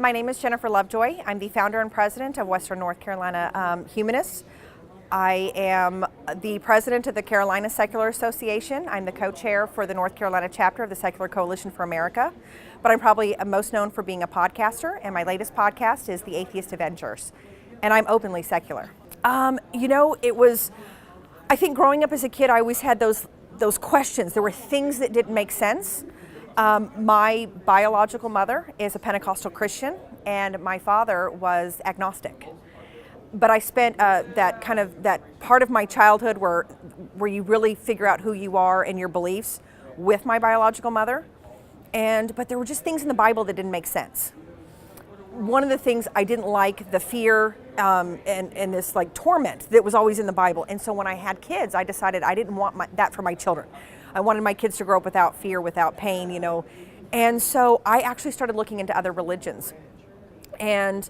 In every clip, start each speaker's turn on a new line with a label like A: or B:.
A: My name is Jennifer Lovejoy. I'm the founder and president of Western North Carolina Humanists. I am the president of the Carolina Secular Association. I'm the co-chair for the North Carolina chapter of the Secular Coalition for America. But I'm probably most known for being a podcaster, and my latest podcast is The Atheist Avengers. And I'm openly secular. I think growing up as a kid, I always had those questions. There were things that didn't make sense. My biological mother is a Pentecostal Christian, and my father was agnostic. But I spent that part of my childhood where you really figure out who you are and your beliefs with my biological mother. But there were just things in the Bible that didn't make sense. One of the things I didn't like, the fear and this torment that was always in the Bible. And so when I had kids, I decided I didn't want that for my children. I wanted my kids to grow up without fear, without pain, And so I actually started looking into other religions. And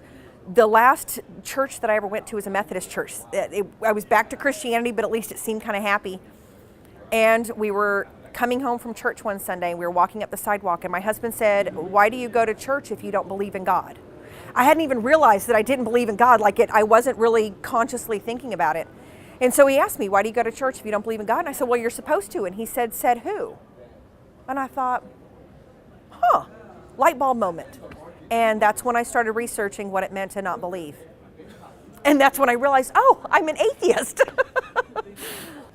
A: the last church that I ever went to was a Methodist church. I was back to Christianity, but at least it seemed kind of happy. And we were coming home from church one Sunday, and we were walking up the sidewalk, and my husband said, "Why do you go to church if you don't believe in God?" I hadn't even realized that I didn't believe in God. I wasn't really consciously thinking about it. And so he asked me, "Why do you go to church if you don't believe in God?" And I said, "Well, you're supposed to." And he said who? And I thought, light bulb moment. And that's when I started researching what it meant to not believe. And that's when I realized, I'm an atheist.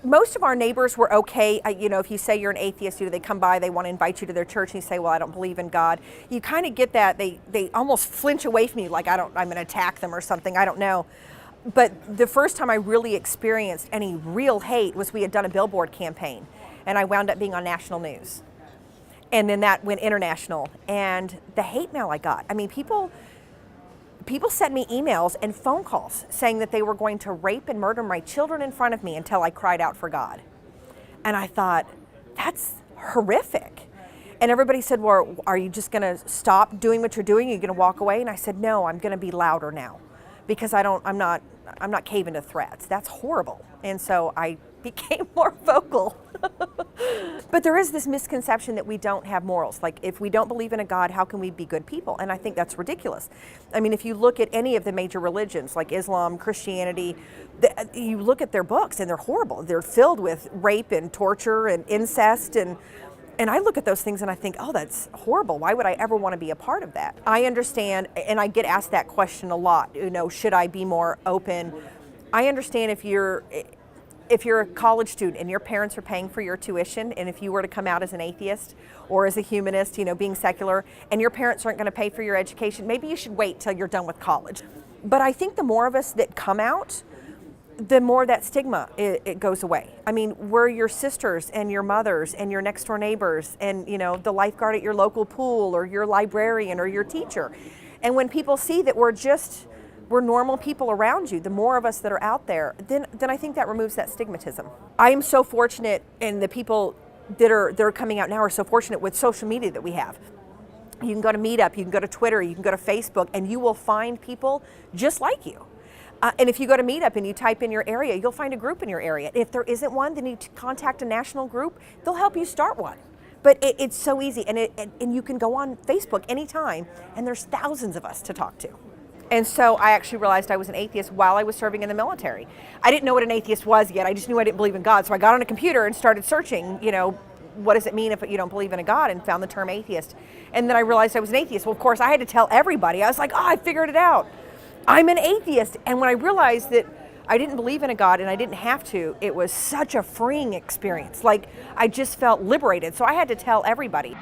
A: Most of our neighbors were okay. If you say you're an atheist, they come by, they want to invite you to their church, and you say, "Well, I don't believe in God." You kind of get that. They almost flinch away from you, like I'm going to attack them or something. I don't know. But the first time I really experienced any real hate was we had done a billboard campaign, and I wound up being on national news. And then that went international. And the hate mail I got, people sent me emails and phone calls saying that they were going to rape and murder my children in front of me until I cried out for God. And I thought, that's horrific. And everybody said, "Well, are you just going to stop doing what you're doing? Are you going to walk away?" And I said, "No, I'm going to be louder now, because I'm not caving to threats. That's horrible." And so I became more vocal. But there is this misconception that we don't have morals. If we don't believe in a God, how can we be good people? And I think that's ridiculous. If you look at any of the major religions, like Islam, Christianity, you look at their books and they're horrible. They're filled with rape and torture and incest. And I look at those things and I think, that's horrible. Why would I ever want to be a part of that? I understand, and I get asked that question a lot, should I be more open? I understand if you're a college student and your parents are paying for your tuition, and if you were to come out as an atheist or as a humanist, being secular, and your parents aren't going to pay for your education, maybe you should wait till you're done with college. But I think the more of us that come out, the more that stigma it goes away. We're your sisters and your mothers and your next door neighbors and, the lifeguard at your local pool or your librarian or your teacher. And when people see that we're normal people around you, the more of us that are out there, then I think that removes that stigmatism. I am so fortunate, and the people that are coming out now are so fortunate with social media that we have. You can go to Meetup, you can go to Twitter, you can go to Facebook, and you will find people just like you. And if you go to Meetup and you type in your area, you'll find a group in your area. If there isn't one, then you contact a national group. They'll help you start one. But it's so easy, and you can go on Facebook anytime, and there's thousands of us to talk to. And so I actually realized I was an atheist while I was serving in the military. I didn't know what an atheist was yet. I just knew I didn't believe in God. So I got on a computer and started searching, what does it mean if you don't believe in a God, and found the term atheist. And then I realized I was an atheist. Well, of course, I had to tell everybody. I was like, I figured it out. I'm an atheist. And when I realized that I didn't believe in a God and I didn't have to, it was such a freeing experience. I just felt liberated. So I had to tell everybody.